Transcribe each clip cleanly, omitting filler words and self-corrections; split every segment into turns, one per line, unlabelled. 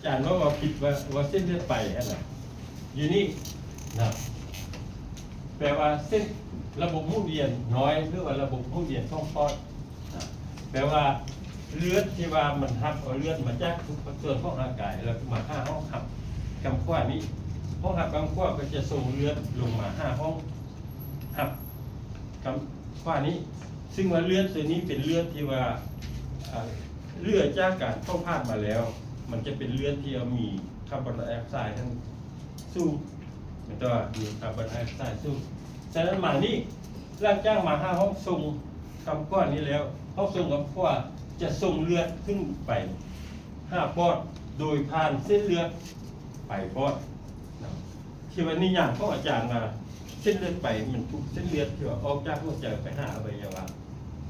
จารย์ว่าผิดว่าเส้นเลือดไปอะไรอยู่นี่นะแปลว่าเส้นระบบหมุนเวียนน้อยหรือว่าระบบหมุนเวียนท้องปอดนะแปลว่าเลือดที่ว่ามันทับเอาเลือดมาจากทุกส่วนของร่างกายแล้วมา5 ห้องหับกำขว้านี้ห้องหับกำขว้าก็จะส่งเลือดลงมา5 ห้องหับกำขว้านี้ซึ่งว่าเลือดตัวนี้เป็นเลือดที่ว่าเลือดจากการเข้าพาดมาแล้วมันจะเป็นเลือดที่มีคาร์บอนไดออกไซด์ทั้งสูงมันก็มีคาร์บอนไดออกไซด์สูงฉะนั้นมานี่ร่างจ้างมา5 ห้องส่งกำก้อนนี้แล้วห้องส่งกำก้อนจะส่งเลือดขึ้นไป5 ปอดโดยผ่านเส้นเลือดไปปอดที่วันนี้อย่างของอาจารย์มาเส้นเลือดไปมันทุกเส้นเลือดที่ว่าออกจากหัวใจไปหาอวัยวะ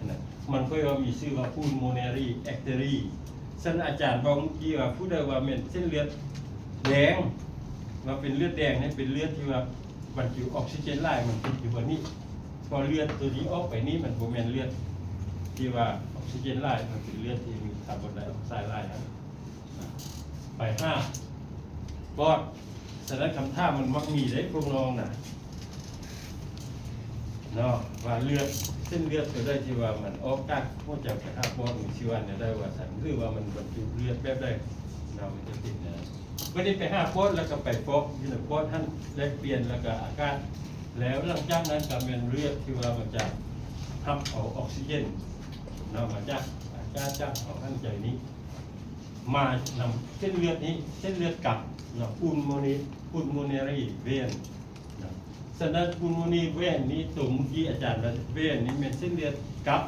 นะมันก็มีชื่อว่าพูลโมเนรีแอคเทอรีฉะนั้นอาจารย์บอกเมื่อกี้ว่าผู้ใดว่าเป็นเส้นเลือดแดงมาเป็นเลือดแดงนี่เป็นเลือดที่ว่าบรรจุออกซิเจนไล่มันติดอยู่บนนี้พอเลือดตัวนี้ออกไปนี้มันโมเมนเลือดที่ว่าออกซิเจนไล่มันเป็นเลือดที่มีคาร์บอนไดออกไซด์ไล่ไป5 ปอดฉะนั้นคำท่ามันมักมีได้พวกน้องน่ะเนาะว่าเลือดเส้นเลือดตัวได้ที่ว่ามันออกจากหัวใจไป5 ปอดมีชีวันเนี่ยได้ว่าสันคือว่ามันบรรจุเลือดแบบได้เรามันจะติดนะไม่ได้ไป5 ปอดแล้วก็ไปปอดที่1 ปอดท่านแลกเปลี่ยนแล้วก็อาการแล้วหลังจากนั้นก็เป็นเลือดที่ว่ามันจะทับเอาออกซิเจนเนาะมาจากอาการจากเอาข้างใจนี้มานำเส้นเลือดนี้เส้นเลือดกลับเนาะพูลโมเนรีเวนฉะนั้นพูลโมเนรีเวนนี้ตรงที่อาจารย์ว่าเวนนี้เป็นเส้นเลือดกลับ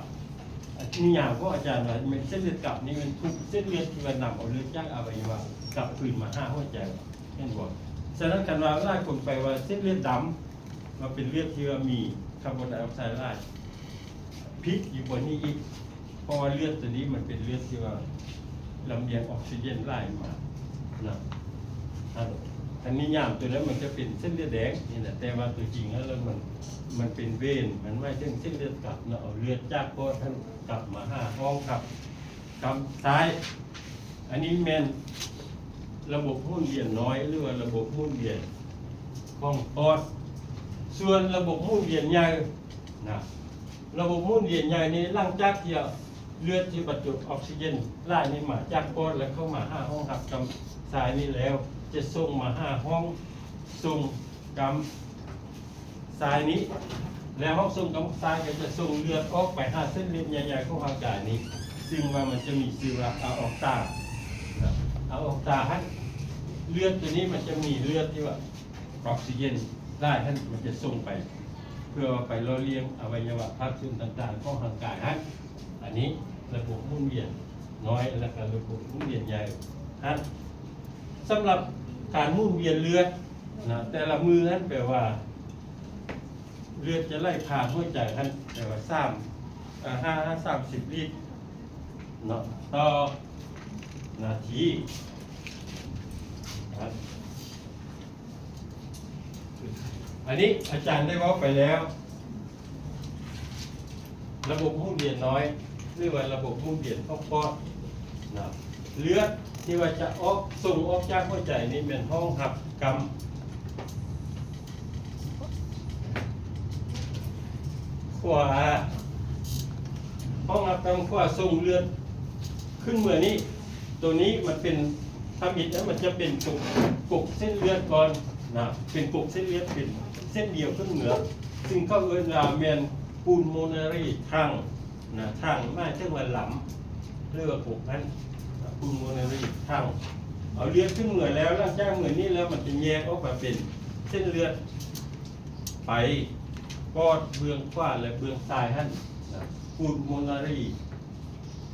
นี่อย่างก็อาจารย์ว่าเป็นเส้นเลือดกลับนี่มันทุกเส้นเลือดที่ว่านำเอาเลือดจากอวัยวะกลับคืนมา5 หัวใจเห็นบ่ฉะนั้นการว่าหลายคนไปว่าเส้นเลือดดำมาเป็นเลือดที่ว่ามีคาร์บอนไดออกไซด์ไล่พิษอยู่บนนี้อีกเพราะว่าเลือดตัวนี้มันเป็นเลือดที่ว่าลำเลียงออกซิเจนไล่มานะอันนี้ยามตัวนั้นมันจะเป็นเส้นเลือดแดงนี่แหละแต่ว่าตัวจริงแล้วมันเป็นเวนมันไม่ใช่เส้นเลือดกลับเนาะเอาเลือดจากปอดท่านกลับมา5 ห้องครับกำซ้ายอันนี้แมนระบบหมุนเวียนน้อยหรือว่าระบบหมุนเวียนของปอดส่วนระบบหมุนเวียนใหญ่นะระบบหมุนเวียนใหญ่นี้หลังจากที่เลือดที่บรรจุออกซิเจนไล่นี้มาจากปอดแล้วเข้ามา5 ห้องครับกำซ้ายนี้แล้วจะส่งมา5 ห้องส่งกำซ้ายนี้แล้วห้องส่งกำซ้ายก็จะส่งเลือดออกไป5 เส้นเลือดใหญ่ๆของร่างกายนี้ซึ่งว่ามันจะมีชื่อว่าอะออกตาให้เลือดตัวนี้มันจะมีเลือดที่ว่าออกซิเจนได้ท่านมันจะส่งไปเพื่อไปล่อเลี้ยงอวัยวะภาคส่วนต่างๆของร่างกายฮะอันนี้ระบบหมุนเวียนน้อยและก็ระบบหมุนเวียนใหญ่ฮะสำหรับการหมุนเวียนเลือดนะแต่ละมือนั้นแปลว่าเลือดจะไล่ผ่านหัวใจท่านแปลว่า30 ลิตรเนาะต่อนาทีอันนี้อาจารย์ได้ว่าไปแล้วระบบหมุนเวียนน้อยหรือว่าระบบหมุนเวียนท้องปอดนะเลือดที่ว่าจะออกส่งออกจากหัวใจนี่เป็นห้องหับกำขวาห้องหับกำขวาส่งเลือดขึ้นเมื่อนี้ตัวนี้มันเป็นทำอิฐแล้วมันจะเป็นกกเส้นเลือดก่อนนะเป็นกกเส้นเลือดเป็นเส้นเดียวขึ้นเหนือซึ่งเขาเอิ้นว่าแมนพูลโมเนรีทางนะทางไม่ใช่ว่าหลำเลือดกกนั้นพูลโมเนรีทางเอาเลือดขึ้นเหนือแล้วหลังจากเหนือนี้แล้วมันจะแยกออกมาเป็นเส้นเลือดไปปอดเบื้องขวาและเบื้องซ้ายท่านพูลโมเนรี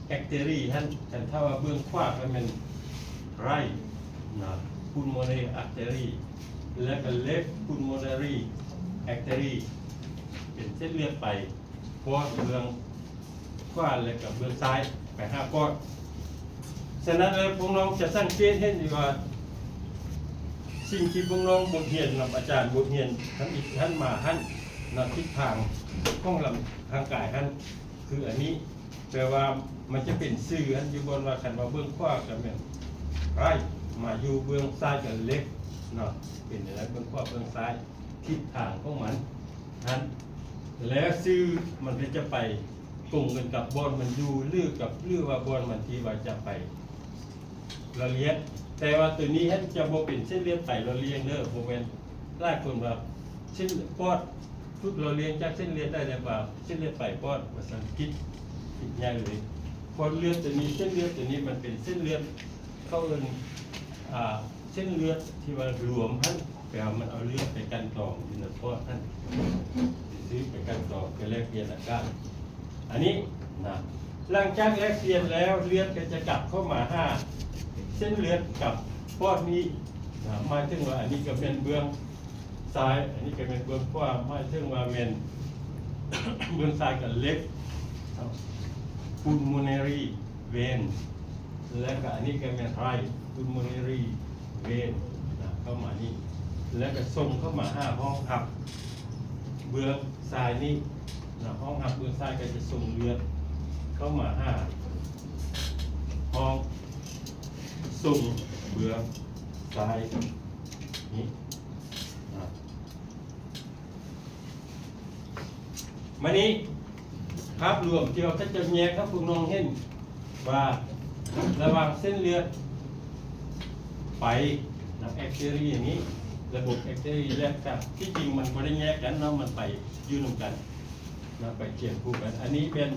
แอคเทอรีท่านแต่ถ้าว่าเบื้องขวาก็เป็นไรนะพูลโมเนรีแอคเทอรีและก็เลฟพูลโมเนรีแอคเทอรีเป็นเส้นเลือดไปปอดเบื้องขวาและกับเบื้องซ้ายไป5 ปอดฉะนั้นแล้วพวกน้องจะสังเกตเห็นดีว่าสิ่งที่พวกน้องบทเรียนกับอาจารย์บทเรียนทั้งอีกท่านมาท่านนักทิศทางของลำทางกายท่านคืออันนี้แปลว่ามันจะเป็นสื่ออันอยู่บนว่าขันว่าเบื้องขวากับแบบไร มาอยู่เบื้องซ้ายกับเล็กเนาะเป็นอะไรเบื้องขวาเบื้องซ้ายทิศทางของมันนั้นแล้วซื้อมันก็จะไปตรงกันกับบอลมันอยู่หรือว่าบอลมันที่ว่าจะไปละเลียดแต่ว่าตัวนี้จะโบเป็นเส้นเลือดไตละเลียงเด้อโบเป็นหลายคนว่าเส้นปอดทุกละเลียงจากเส้นเลือดได้แต่ว่าเส้นเลือดไตปอดภาษาอังกฤษผิดง่ายเลยพอเลือดตัวนี้เส้นเลือดตัวนี้มันเป็นเส้นเลือดเข้าเอิ้นเส้นเลือดที่ว่ารวมท่านแปลว่ามันเอาเลือดไปกันต่ออยู่ในปอดท่านซื้อไปกันต่อไปแลกเปลี่ยนอากาศอันนี้นะหลังจากแลกเปลี่ยนแล้วเลือดก็จะกลับเข้ามา5เส้นเลือดกับปอดนี้นะหมายถึงว่าอันนี้ก็เป็นเบื้องซ้ายอันนี้ก็เป็นเบื้องขวาหมายถึงว่าเป็น เบื้องซ้ายกับเล็กpulmonary vein และก็อันนี้ก็เป็น right pulmonary vein นะเข้ามานี่แล้วก็ส่งเข้ามา5ห้องหับเบื้องซ้ายนี่นะห้องหับเบื้องซ้ายก็จะส่งเลือดเข้ามา5ห้องส่งเบื้องซ้ายนี่นะมานี้ครับรวมที่เราจะแยกครับพวกน้องเห็นว่าระหว่างเส้นเลือดไปนะแอคเทอรีอย่างนี้ระบบแอคเทอรีแยกกันที่จริงมันไม่ได้แยกกันเนาะมันไปยืนรวมกันนะไปเขียนคู่กันอันนี้เป็น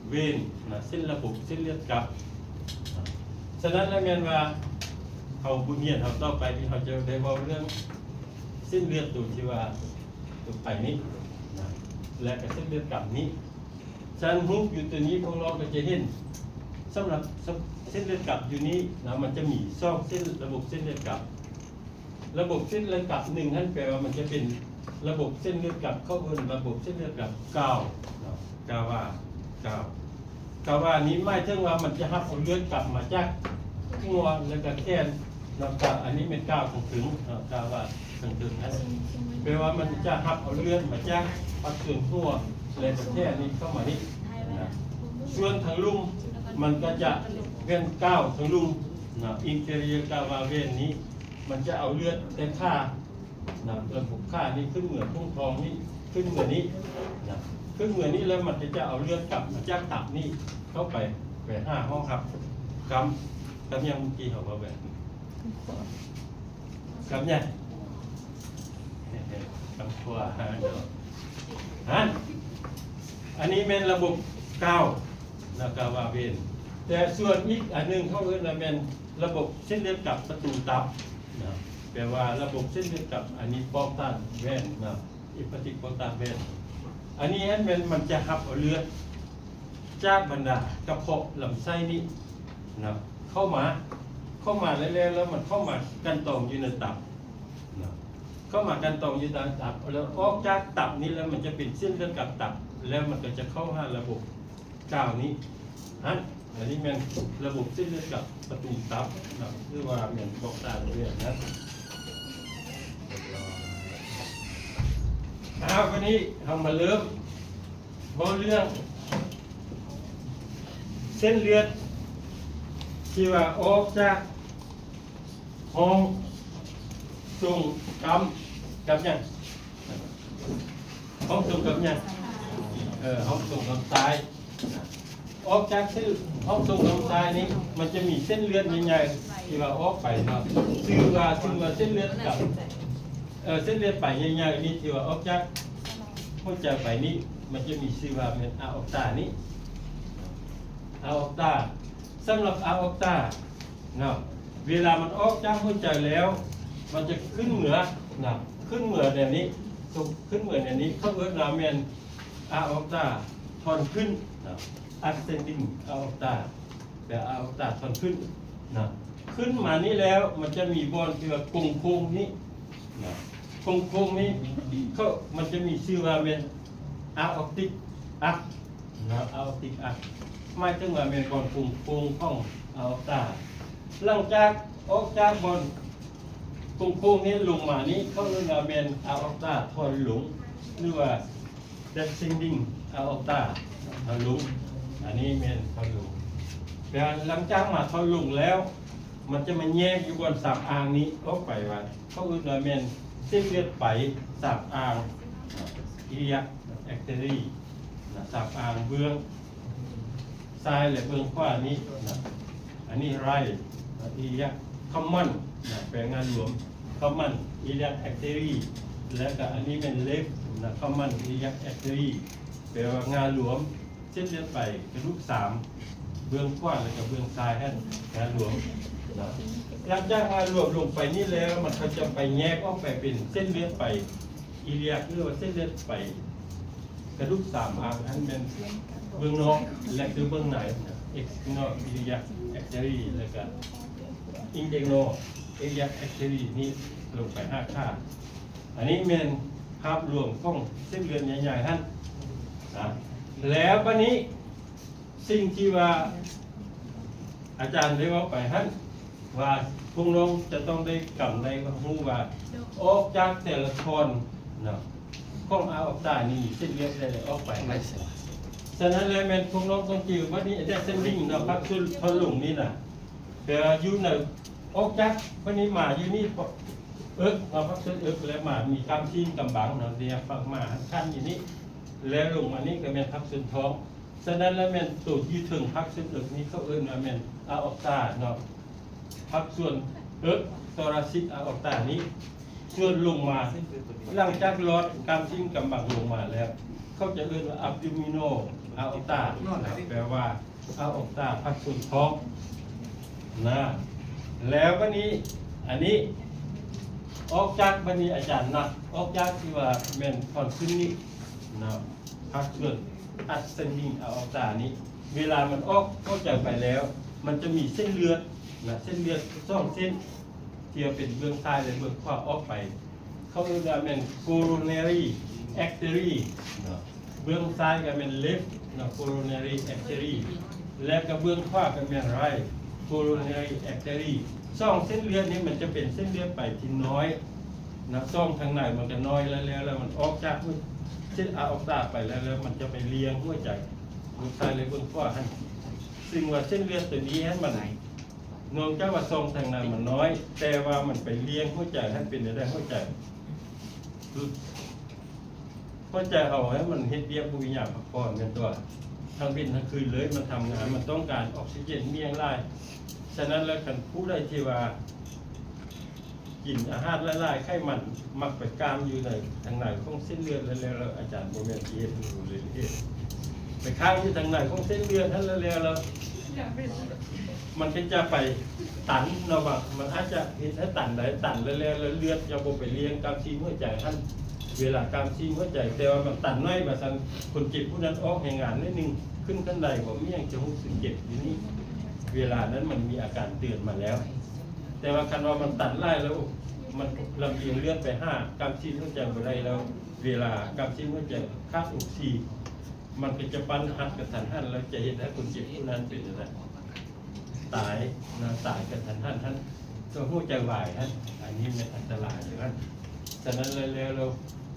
เวนนะเส้นระบบเส้นเลือดกลับนะฉะนั้นแล้วแมนว่าเขาบุญเงียนเขาต่อไปที่เขาจะได้บอกเรื่องเส้นเลือดตัวที่ว่าตัวไปนี้นะและกับเส้นเลือดกลับนี้ฉันหุ้มอยู่ตัวนี้พวกเราก็จะเห็นสำหรับเส้นเลือดกลับอยู่นี้นะมันจะมีซ่องเส้นระบบเส้นเลือดกลับระบบเส้นเลือดกลับหนึ่งนั่นแปลว่ามันจะเป็นระบบเส้นเลือดกลับเข้าบนระบบเส้นเลือดกลับกาวานี้ไม่ถึงว่ามันจะรับเอาเลือดกลับมาจากงัวแล้วก็แค่นนะครับอันนี้เป็นก้าวถึงกาวาถึงนั้นแปลว่ามันจะรับเอาเลือดมาจากปักส่วนหัวเลยแต่แค่นี้เข้ามานี่นะส่วนทางลุ่มมันก็จะเป็นก้าวทางลุ่มนะอินเตอร์เรียกาวาเวนนี้มันจะเอาเลือดแต่ค่านะระบบค่านี้ขึ้นเหมือนทุ่งทองนี้ขึ้นเหมือนนี้นะขึ้นเหมือนนี้แล้วมันจะเอาเลือดกลับมาจากตับนี้เข้าไป5ห้องครับกำยังเมื่อกี้เขาว่าแบบกำยังกำตัวอันนี้เป็นระบบก้าวนะกาวาเวนแต่ส่วนอีกอันหนึ่งเขาเรียกว่าเป็นระบบเส้นเลือดกลับประตูตับนะแปลว่าระบบเส้นเลือดกลับอันนี้ป้องกันเวนนะอิปติกป้องกันเวนอันนี้มันจะหับเอาเลือดจากบรรดากระเพาะลำไส้นี้นะเข้ามาเรื่อยๆแล้วมันเข้ามากันตองอยู่ในตับนะเข้ามากันตองอยู่ในตับแล้วออกจากตับนี้แล้วมันจะเป็นเส้นเลือดกลับตับแล้วมันก็จะเข้าหาระบบก้าวนี้อันนี้เป็นระบบเส้นเลือดกลับประตูตับนะหรือว่าเหมือนบอกตาเรื่องนะวันนี้เรามาเริ่มเรื่องเส้นเลือดที่ว่าออกจากห้องส่งกับยังห้องส่งกับยังห้องส่งกับซ้ายออกจากเส้นห้องส่งกับซ้ายนี้มันจะมีเส้นเลือดใหญ่ๆที่ว่าออกไปเนาะชื่อว่าเส้นเลือดกับเส้นเลือดไปใหญ่ๆนี่ที่ว่าออกจากหัวใจไปนี้มันจะมีชื่อว่าเป็นอะออกตานี้อะออกตาสำหรับอะออกตาเนาะเวลามันออกจากหัวใจแล้วมันจะขึ้นเหนือนะขึ้นเหนือแบบนี้ขึ้นเหนือแบบนี้เขาเรียกว่าเป็นอะออกตาทอนขึ้นนะ ascending อะออกตาแต่อะออกตาทอนขึ้นนะขึ้นมานี้แล้วมันจะมีบอลที่ว่าโค้งนี้นะโค้งนี้มันจะมีชื่อว่าเป็นaortic arch นะ aortic arch ไม่ถึงว่าเป็นบอลโค้งของอะออกตาหลังจากออกจากบอลโค้งนี้ลงมานี้เขาเรียกว่าเป็นอะออกตาทอนหลงหรือว่า descending aorta ทอนหลงอันนี้เป็นทอนหลง แต่หลังจากมาเขาลงแล้ว มันจะมาแยกอยู่บนสามอ่างนี้ออกไปว่าเขาอื่นว่าแมนเส้นเลือดไปสามอ่างอิริยาแอคเทอรี่สามอ่างเบื้องซ้ายและเบื้องขวานี้นะอันนี้ไรอิริยาคอมมอนแปลงานรวมคอมมอนอิริยาแอคเทอรี่และก็อันนี้เป็นเลฟคอมมอนอิริยาแอคเทอรี่แปลว่างานรวมเส้นเลือดไปกระดูกสามเบื้องขวาและก็เบื้องซ้ายให้งานรวมหลังจากงานรวมลงไปนี่แล้วมันก็จะไปแยกออกไปเป็นเส้นเลือดไปอิเลียกหรือว่าเส้นเลือดไปกระดูกสามอ่างนั้นเป็นเบื้องนอกและคือเบื้องในเอ็กซ์นออิเลียกแอคเทอรี่แล้วก็อินเดโนเอียกแอคเทอรี่นี่ลงไปห้าค่าอันนี้เป็นภาพรวมของเส้นเลือดใหญ่ๆท่านนะแล้ววันนี้สิ่งที่ว่าอาจารย์ได้ว่าไปท่านว่าพวกน้องจะต้องได้กำได้รู้ว่าออกจากแต่ละคนเนาะข้องเอาออกได้นี่เส้นเลือดได้ออกไปฉะนั้นเลยแมนพวกน้องต้องจิ๋วว่านี่ได้เส้นวิ่งเนาะพักชุดทะลุนี่น่ะแต่อยู่ในออกจากวันนี้มาอยู่นี่เราพักชุดแล้วมามีกำชิ้นกำบังเนาะเดียฟังมาขั้นอย่างนี้แล้วลงมานี่ก็แมนพักชุดท้องฉะนั้นแล้วแมนตูดยืดถึงพักชุดนี้เขาว่าแมนเอาออกได้เนาะพักส่วนตอราซิกอาออกตานี้ส่วนลงมาหลังจากลดการทิ้งกำบังลงมาแล้วเขาจะเรียกว่าอับดิมิโนอาออกตาแปลว่าอาออกตาพักส่วนท้องนะแล้ววันนี้อันนี้ออกจากวันนี้อาจารย์นะออกจากที่ว่าเมนคอนซึนี่นะพักส่วนอัสเซนดิ้งอาออกตานี้เวลามันออกเข้าใจไปแล้วมันจะมีเส้นเลือดนะเส้นเลือด2 เส้นที่เป็นเบื้องซ้ายและเบื้องขวาออกไปเขาเรียกว่าเป็น coronary artery นะเบื้องซ้ายก็เป็น left นะ coronary artery และก็เบื้องขวาก็เป็น right coronary artery 2 เส้นเลือดนี้มันจะเป็นเส้นเลือดไปที่น้อยนะ2ทางในมันก็น้อยแล้วมันออกจากเส้นออกตาไปแล้วมันจะไปเลี้ยงหัวใจเบื้องซ้ายและเบื้องขวาซึ่งว่าเส้นเลือดตัวนี้ให้มันนอกจากว่าทรงทางในมันน้อยแต่ว่ามันไปเลี้ยงหัวใจให้เป็นได้หัวใจเอาให้มันเฮ็ดเรียบบุญญาพักผ่อนกันตัวทั้งวันทั้งคืนเลยมันทำงานมันต้องการออกซิเจนเมี่ยงไล่ฉะนั้นแล้วกันผู้ใดที่ว่ากินอาหารละลายไขมันมักไปกามอยู่ในทางในของเส้นเลือดแล้วอาจารย์โมเมนต์ที่ดูเลยไปข้างที่ทางในของเส้นเลือดท่านแล้วมันก็จะไปตันเนาะว่ามันอาจจะเห็นให้ตันได้ตันแล้วเลือดจะบ่ไปเลี้ยงการซีหัวใจท่านเวลาการซีหัวใจแต่ว่ามันตันน้อยว่าซั่นคนเจ็บผู้นั้นออกให้งานนิดนึงขึ้นขั้นใดบ่มีหยังจะรู้สึกเจ็บอยู่นี่เวลานั้นมันมีอาการเตือนมาแล้วแต่ว่าคันว่ามันตันไล่แล้วมันลำเอียงเลือดไป5การซีหัวใจบ่ได้แล้วเวลาการซีหัวใจค่าออกซิมันก็จะปั้นหัดกระทันหันแล้วจะเห็นให้คนเจ็บผู้นั้นเป็นอะไรตายนะตายกันท่านตัวหัวใจวายท่านอันนี้เป็นอันตรายอยู่ท่านฉะนั้นแล้วเรา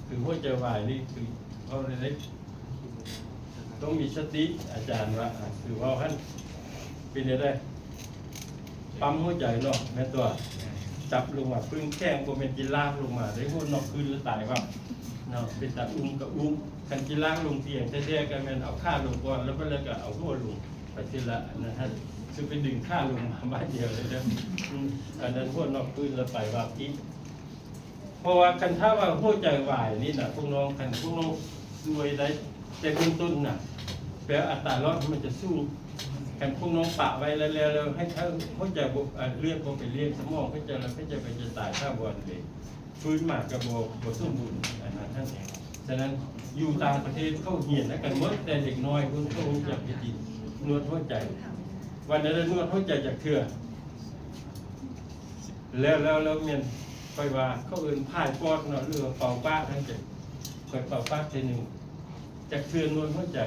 คือหัวใจวายนี่คือเขาเล็กต้องมีสติอาจารย์ว่าคือว่าท่านเป็นยังไงปั๊มหัวใจเนาะแม่ตัวจับลงมาพึ่งแข้งก็เป็นกีฬาลงมาได้หัวนอกคืนแล้วตายว่าเนาะเป็นตากับกันกีฬาลงเตียงแท้ๆกันมันเอาข้าลงก่อนแล้วก็เอาหัวลงไปทีละนะท่านจะไปดึงข้าลงมาบ้านเดียวเลยนะอันนั้นพวกนอกพื้นแล้วไปว่าอีกเพราะว่ากันถ้าว่าหัวใจวายนี่นะพวกน้องกันพวกน้องรวยได้แต่เบื้องต้นน่ะแปลอัตรารอดมันจะสู้กันพวกน้องปะไว้แล้วให้เขาหัวใจเลือดไปเลี้ยงสมองเขาจะไปจะตายข้าบอลเลยฟื้นมากระบบสมบูรณ์อันนั้นท่านฉะนั้นอยู่ต่างประเทศเขาเหียนกันหมดแต่เด็กน้อยคนเขาอยากไปกินนวดหัวใจวันนั้นนวดหัวใจจากเถื่อแล้วเมียนคอยว่าเขาเอินพ่ายปอดเนาะเรือเป่าป้าทั้งเจ็บคอยเป่าป้าทีหนึ่งจากเถื่อนวดหัวใจ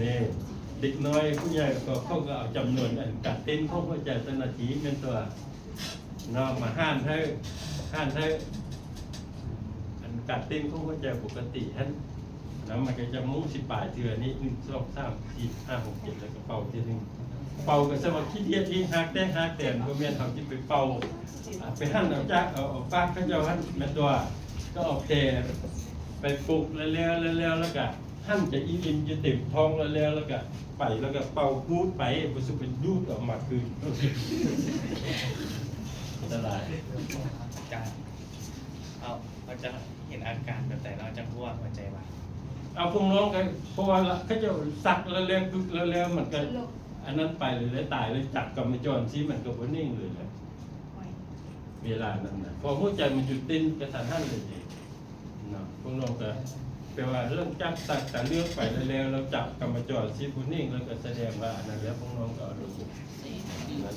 นี่เด็กน้อยผู้ใหญ่ก็เขาก็เอาจำนวนการเต้นของหัวใจแต่นาทีเป็นตัวเนาะมาห้ามให้ ท่านได้อันการเต้นของหัวใจปกติท่านแล้วมันก็จะมุ่ง18เทื่อนี้1 2 3 4 5 6 7แล้วก็เป่าทีนึงเป่าก็สมัครขี้เดียดที่ฮักแต่บ่แม่นเฮาสิไปเป่าไปหั่นเอาจักเอาปากเขาเจ้าหั่นแม่นตัวก็เอาแพรไปปลุกแล้วแล้วก็หั่นจะอิ่มจะเต็มท้องแล้วก็ไปแล้วก็เป่าพูดไปบ่สิไปดูดออกมาคืนอันตราย
อาจารย์เราจะเห็นอาการแบบแต่เราจะรู้ว่าหัวใจวาย
เอาพวกน้องกันเพราะว่าเขาจะสักแล้วปึ๊กแล้วมันก็อันนั้นไปเลยตายเลยจับกับมาจรซีมันก็บ่นิ่งเลยเวลานั้นนะพอหัวใจมันหยุดเต้นกระทันหันเลยเนาะพวกน้องก็แปลว่าเรื่องจับสักแต่เลือกไปแล้วเราจับกับมาจรซีบ่นิ่งแล้วก็แสดงว่าอันนั้นแล้วพวกน้องก็รู้นั้น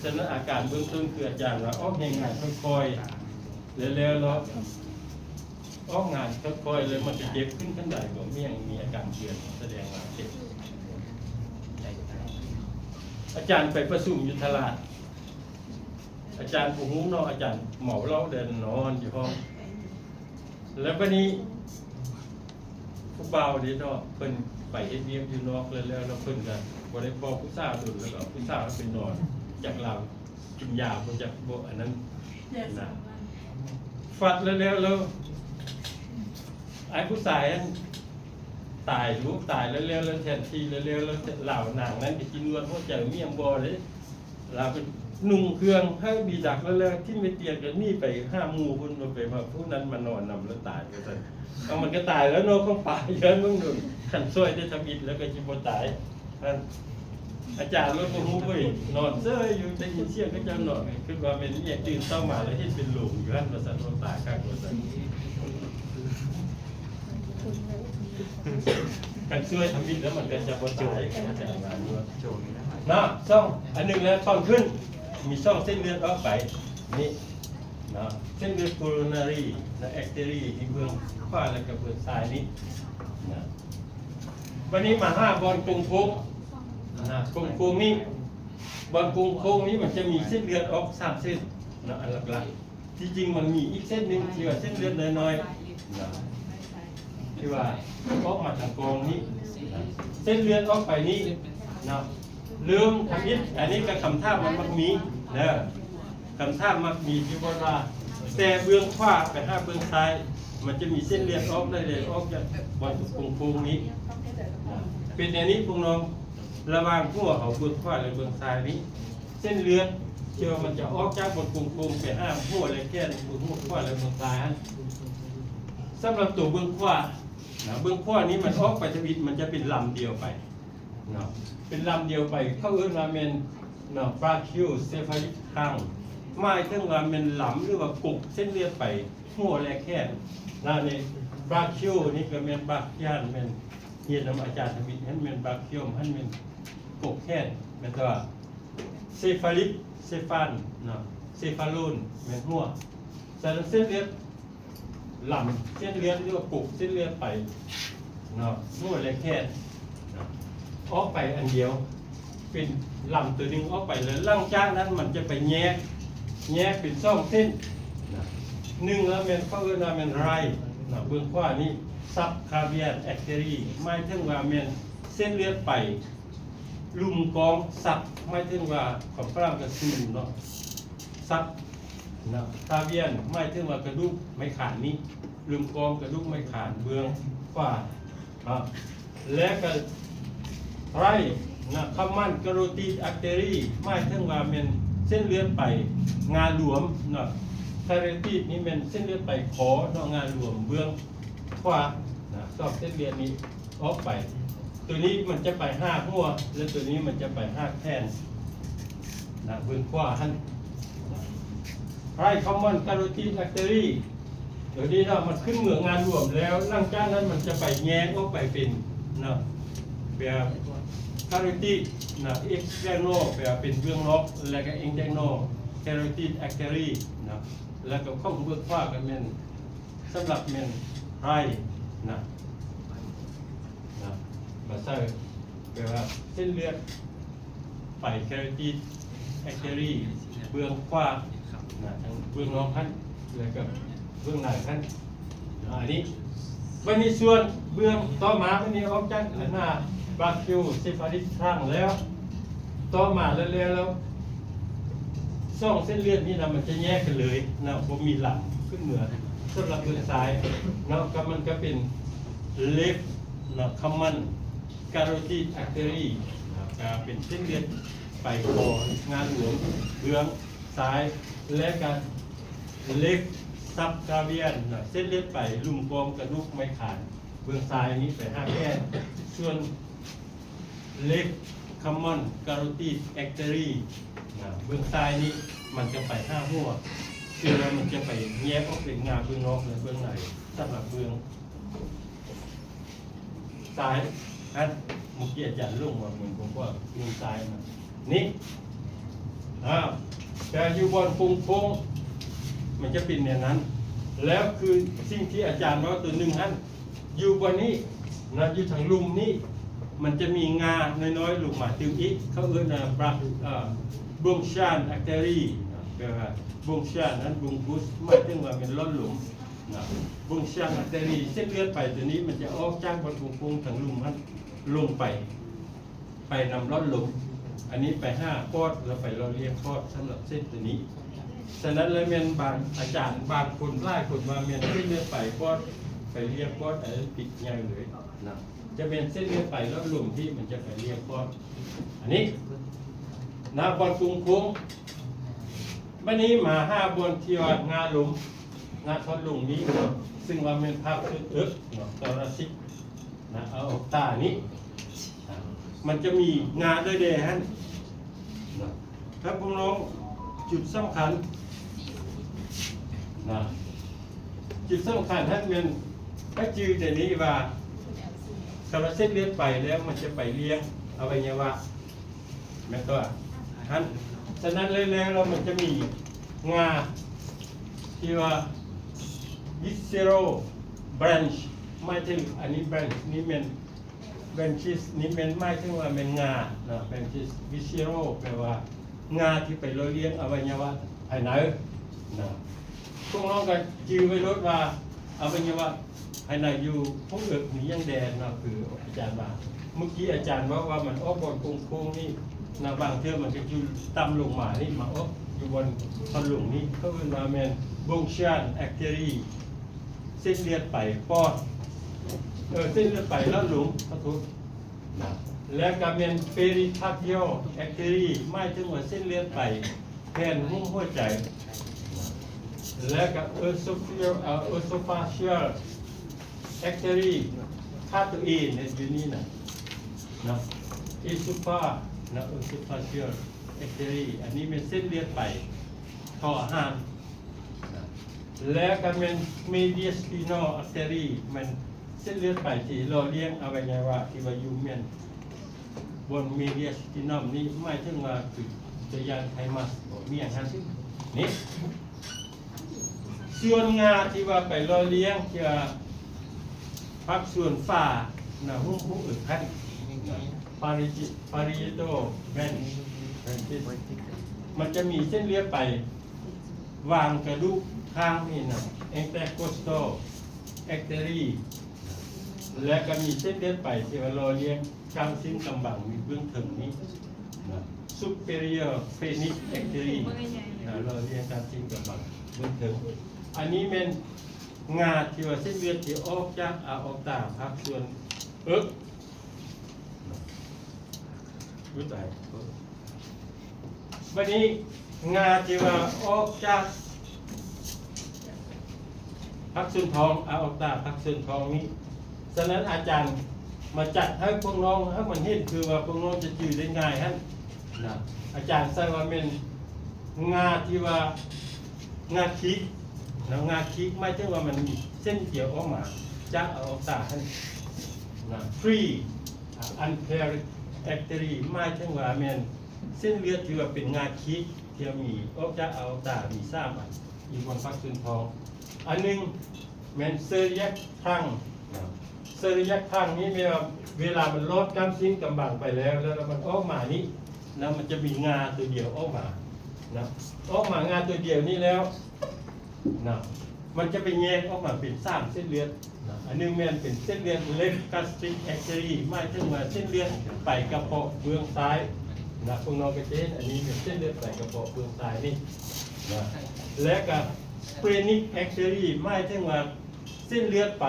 ฉะนั้นอาการเบื้องต้นคืออาจารย์ว่าแห่งงานค่อยๆแล้วเราออกงานค่อยๆเลยมันจะเจ็บขึ้นขั้นใดก็มีอาการเปลี่ยนแสดงว่าเจ็บอาจารย์ไปประชุมอยู่ตลาดอาจารย์ผู้หูเนาะอาจารย์เหมาเล่าเดินนอนอยู่ห้องแล้ววันนี้ผู้บ่าวนี่เนาะเพิ่นไปเฮ็ดเวียกอยู่นอกแล้วเพิ่นก็บ่ได้พอผู้สาวดุแล้วก็ผู้สาวไปนอนจากเรากินยาบ่จากบ่อันนั้นนะฟัดแล้วไอ้ผู้ชายตายรู้ตายแล้วแทนที่แล้วเหล่าหนังนั้นไปกินนวดหัวใจเมี่ยงบ่เลยเราเป็นนุ่งเครื่องให้บีดักแล้วที่ไม่เตียนกันนี่ไป5 หมู่พุ่นไปมาผู้นั้นมานอนนำแล้วตายก็ซั่นเอามันก็ตายแล้วเนาะของป่าเยอะมึงดูขันซวยได้ทำอิฐแล้วก็สิบ่ตายท่านอาจารย์รถบ่ฮู้เว้ยนอนเซ้ยอยู่ได้ยินเสียงก็จะนอนคือว่าเป็นเนี่ยตื่นเช้ามาแล้วเห็นเป็นหลุมอยู่หั่นว่าซั่นว่าตายคักว่าซั่นกันช่วยทำบิดแล้วมันก็จะบ่ตายอาจารย์ว่าด้วยนะช่องอันหนึ่งแล้วช่องขึ้นมีช่องเส้นเลือดออกไปนี่นะเส้นเลือดโคโรนารีและแอคเทอรี่ที่เบื้องขวาและกับเบื้องซ้ายนี้นะวันนี้มา5 บอลกลมโค้งนะกลมโค้งนี้บอลกลมโค้งนี้มันจะมีเส้นเลือดออก3 เส้นนะอันหลักๆที่จริงมันมีอีกเส้นหนึ่งที่ว่าเส้นเลือดน้อยๆนะที่ว่าออกมาทางกองนี้เส้นเลือดออกไปนี้นะลืมทำอิฐอันนี้ก็คำท่ามันมักมีนะคำท่ามักมีที่ว่าแต่เบื้องขวาไป5 เบื้องซ้ายมันจะมีเส้นเลือดออกได้เลยออกจากบอลโค้งนี้เป็นอย่างนี้พวกน้องระหว่างหัวเขาเบื้องขวาและเบื้องซ้ายนี้เส้นเลือดเชื่อมันจะออกจากบนโค้งไป5 หัวและแค่หัวขวาและเบื้องซ้ายสำหรับตัวเบื้องขวาเบื้องขวานี้มันออกไปทวิตมันจะเป็นลำเดียวไปเนาะเป็นลำเดียวไปเข้าเอื้อนว่าเป็นเนาะบราคิวเซฟาลิกข้างหมายถึงว่าเป็นหลำหรือว่ากุกเส้นเลือดไปหัวและแค่นั่นนี่บราคิวนี่ก็เป็นบราคิอันเป็นเฮียนอาจารย์ทวิตให้เป็นบราคิวให้เป็นกุกแค่เป็นตัวเซฟาลิกเซฟานเนาะเซฟาลูนเป็นหัวเส้นเลือดลำเส้นเลือดหรือว่ากุกเส้นเลือดไปเนาะหัวและแค่ออกไปอันเดียวเป็นลำตัวหนึ่งออกไปเลยล่างจ้างนั้นมันจะไปแยกเป็น2 เส้นหนึ่งแล้วมันเข้าเอื้อนว่ามันไรเบื้องขวานี่ซับคาเวียนแอคเทอรี่ไม่ถึงว่ามันเส้นเลือดไปลุ่มกองซับไม่ถึงว่าของฝรั่งกระซูนเนาะซับคาเวียนไม่ถึงว่ากระดูกไม่ขาดนี้ลุ่มกองกระดูกไม่ขาดเบื้องขวาและก็ไรนะคำมั่นกโรตีอักเตอรี่ไม่ถึงว่าเป็นเส้นเลือดไปงานหลวมนะคาเรตีนี่เป็นเส้นเลือดไปขอเนาะงานหลวมเบื้องขวานะชอบเส้นเลือดนี้ออกไปตัวนี้มันจะไป5 หัวและตัวนี้มันจะไป5 แท่นนะเบื้องขวาท่านไรคำมั่นกโรตีอักเตอรี่เดี๋ยวนี้เรามันขึ้นเหมืองงานรวมแล้วร่างกายนั้นมันจะไปแยกออกไปเป็นนะแบบคาริตีนะเอ็กซ์แดโนแบบเป็นเบื้องนอกแล้วก็เอ็กซ์แดโนแคริตีแอคเทอรี่นะแล้วก็ข้อเบื้องขวากันเป็นสำหรับเป็นไรนะมาใส่แปลว่าเส้นเลือดไปแคริตีแอคเทอรี่เบื้องขวา นะทั้งเบื้องนอกท่านแล้วก็เบื้องในท่านอันนี้วันนี้ส่วนเบื้องต่อมาวันนี้ออกจากหน้าบาคิวเซฟาริสครั้งแล้วต่อมาแล้วซ่องเส้นเลือดนี่นะมันจะแยกกันเลยนะผมมีหลังขึ้นเหนือสำหรับเบื้องซ้ายนะก็มันก็เป็นเล็บนะคำมันการโรติอาร์เตอรี่นะเป็นเส้นเลือดไปคองานหลวงเบื้องซ้ายและการเล็บซับกาเวียนนะเส้นเลือดไปลุ่มกลมกระดูกไม่ขาดเบื้องซ้ายนี้ไป5แก้ส่วนเล็บคำมันการโรติอาร์เตอรี่เบื้องซ้ายนี้มันจะไป5หัวคือมันจะไปแยกออกเป็นงาเบื้องนอกและเบื้องในสำหรับเบื้องซ้ายอันเมื่อกี้อาจารย์ลุงว่าเหมือนผมว่าเบื้องซ้ายนะนี่แต่อยู่บนพุงโค้งมันจะเป็นอย่างนั้น แล้วคือสิ่งที่อาจารย์ว่าตัวหนึ่งอันอยู่บนนี้นะอยู่ทางลุมนี้มันจะมีงาน้อยๆลูกหมาติวอีกเขาเอื้อนบราบงชานแอคเตอรี่แปลว่าบงชานนั้นบงกุสไม่ถึงว่าเป็นล้นหลุมนะบงชานแอคเตอรี่เส้นเลือดไปตัวนี้มันจะออกจากบนพุงทางลุมนั้นลงไปนำล้นหลุมอันนี้ไป5 ปอดแล้วไปเราเรียงปอดสำหรับเส้นตัวนี้ฉะนั้นแล้วเมียนบางอาจารย์บางคนไล่คนมาเมียนเส้นเลือดไปปอดไปเรียงปอดอะไรปิดใหญ่เลยนะจะเป็นเส้นเลือดไปแล้วหลุมที่มันจะไปเรียงปอดอันนี้นะบอลกรุงคุ้งวันนี้มา5 บนที่ว่างาหลุมงาทอดหลุมนี้ซึ่งว่าเป็นภาพอึกตอราซิกนะเอาออกตานี้มันจะมีงาด้วยเดฮันครับพวกน้องจุดสำคัญนะจุดสำคัญท่านเป็นก็จือแต่นี้ว่าสารเส้นเลือดไปแล้วมันจะไปเลี้ยงอวัยวะแม่ตัวท่านฉะนั้นแล้วเรามันจะมีงาที่ว่า visceral branch ไม่ถึงอันนี้ branch นี่เป็นbranches นี่เป็นไม่ถึงว่าเป็นงานะ branches visceral แปลว่างาที่ไปเลี้ยงอวัยวะภายในนะพวกน้องก็จือไว้รถว่าอวัยวะภายในอยู่พวกเอิกนี้ยังแดนนะคืออาจารย์ว่าเมื่อกี้อาจารย์ว่ามันอ้อบนโค้งนี่นะบางเทื่อมันก็อยู่ต่ำลงมานี่มาอ้ออยู่บนทะลุนี่เขาเป็นมาแมนบงชานแอคเทอรี่เส้นเลือดไปปอดเส้นเลือดไปแล้วหลุมขอโทษนะและก็เป็นเปริคาร์ดิโอแอคเทอรี่ไม่ถึงว่าเส้นเลือดไปแผ่นหุ้มหัวใจและก็เอโซฟาเชียลแอคเทอรี่ค่าตัวเองเนี่ยอยู่นี่นะเอโซฟานะเอโซฟาเชียลแอคเทอรี่อันนี้เป็นเส้นเลือดไปท่ออาหารและก็เป็นเมเดียสติโนอาร์เตอรี่มันเส้นเลือดไปที่เราเลี้ยงอวัยวะที่ว่ายูเมียนบนเมเดียสตินอมนี้ไม่ถึงว่าคือจะยานไทมัสเมียนฮันนี่ส่วนงาที่ว่าไปเราเลี้ยงจะพักส่วนฝ่านะหุ้มอึดพันปาริโตแมนมันจะมีเส้นเลือดไปวางกระดูกข้างนี่นะเอ็นเตโคสโตแอคเทอรี่และก็มีเส้นเลือดไปที่ว่าเราเลี้ยงกลางสิ้นกำบังมีเบื้องถึงนี้superior penic artery เราเรียนการสิ้นกำบังเบื้องถึงอันนี้เป็นงาที่ว่าเส้นเลือดที่ออกจากอาออกตาพักส่วนรู้ใจวันนี้งาที่ว่าออกจากพักส่วนท้องอาออกตาพักส่วนท้องนี้ฉะนั้นอาจารย์มาจัดให้พวกน้องให้มันเห็นคือว่าพวกน้องจะจืดได้ง่ายฮะนะอาจารย์ใส่ว่าเป็นงาที่ว่างาคิกแล้วงาคิกไม่ใช่ว่ามันมีเส้นเกี่ยวออกมาจะเอาออกตาให้นะฟรีอันเพลแอคเตอรี่ไม่ใช่ว่ามันเส้นเลือดที่ว่าเป็นงาคิกที่มีออกจะเอาตามีซ้ำอีกวันพักส่วนท้องอันนึงมันเซอร์ยักครั้งเซอร์ยักครั้งนี้เวลามันลดกล้ามชิ้นกำบังไปแล้วมันออกมานี้นะมันจะมีงาตัวเดียวออกมา นะออกมางานตัวเดียวนี้แล้วนะมันจะไปแยกออกมาเป็น3เส้นเลือดนะอันหนึงแม่นเป็นเส้นเลือดเล็กกาสติกแอคเทอรีหมายถึงว่าเส้นเลือดไปกระเพาะเบื้องซ้ายนะพวกน้องก็จะเห็นอันนี้เป็นเส้นเลือดไปกระเพาะเบื้องซ้ายนี่นะและก็สเปรนิกแอคเทอรีหมายถึงว่าเส้นเลือดไป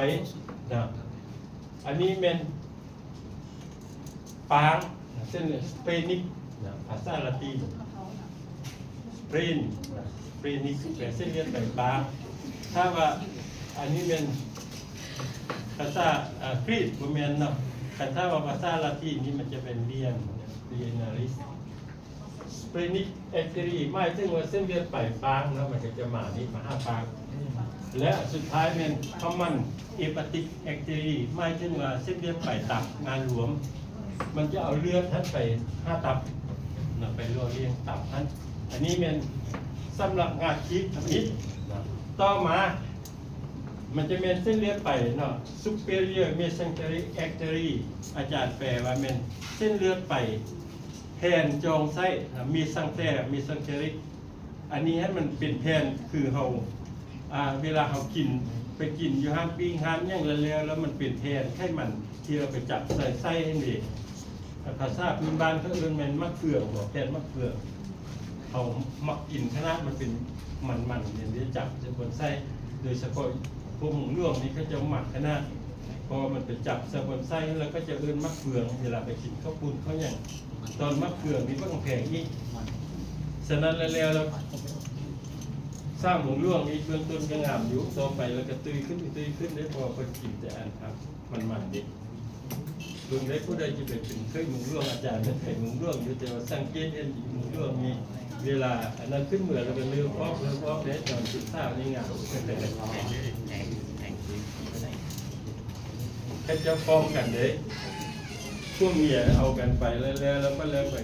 นะอันนี้เป็นปางนะเส้นเลือดสเปรนิกนะภาษาละตินสเปรนนะสเปรนิกเป็นเส้นเลือดไปปางถ้าว่าอันนี้เป็นภาษากรีกบ่แม่นเนาะแต่ถ้าว่าภาษาละตินนี่มันจะเป็นเรียนาริสสเปรนิกแอคเทอรีหมายถึงว่าเส้นเลือดไปปางเนาะมันก็จะมานี่มาห้าปางและสุดท้ายเป็นคอมมันเอปาติกแอคเทอรีหมายถึงว่าเส้นเลือดไปตับงานหลวมมันจะเอาเลือดท่านไปห้าตับนะไปรวมเรียงตับท่านอันนี้เป็นสำหรับงานคิดทำนิดนะต่อมามันจะเป็นเส้นเลือดไปเนาะ superior mesenteric artery อาจารย์แปลว่าเป็นเส้นเลือดไปแทนจองไส้มีสังเตมีสังเตริกอันนี้ให้มันเป็นแทนคือเราเวลาเรากินไปกินอยู่ห้ามปิ้งห้ามย่างแล้วมันเป็นแทนให้มันที่เราไปจับใส่ไส้ให้ดีภาษาพื้นบ้านเขาเรียกมันมะเฟืองบอกแทนมะเฟืองเขามักกินคณะมันเป็นมันอย่างนี้จับจะบนไส้โดยเฉพาะพวกหมูร่วงนี่เขาจะหมักคณะพอมันไปจับสะบนไส้แล้วก็จะเอื้นมะเฟืองเวลาไปกินข้าวปุ้นเขาอย่างตอนมะเฟืองนี่ก็ต้องแพงอีกฉะนั้นแล้วสร้างหมูร่วงอีกเบื้องต้นก็งามอยู่ต่อไปแล้วก็ตื้อขึ้นได้พอคนกินแต่อันครับมันเด็กเบื้องเล็กผู้ใดจะเป็นเคยหมูร่วงอาจารย์เป็นเคยหมูร่วงอยู่แต่ว่าสังเกตเห็นหมูร่วงมีเวลาอันนั้นขึ้นเหมือนเราเป็นเรื่องออกแล้วตอนกินข้าวนี่งามแค่จะฟ้องกันเลยพวกเมียเอากันไปแล้วก็เลิกไป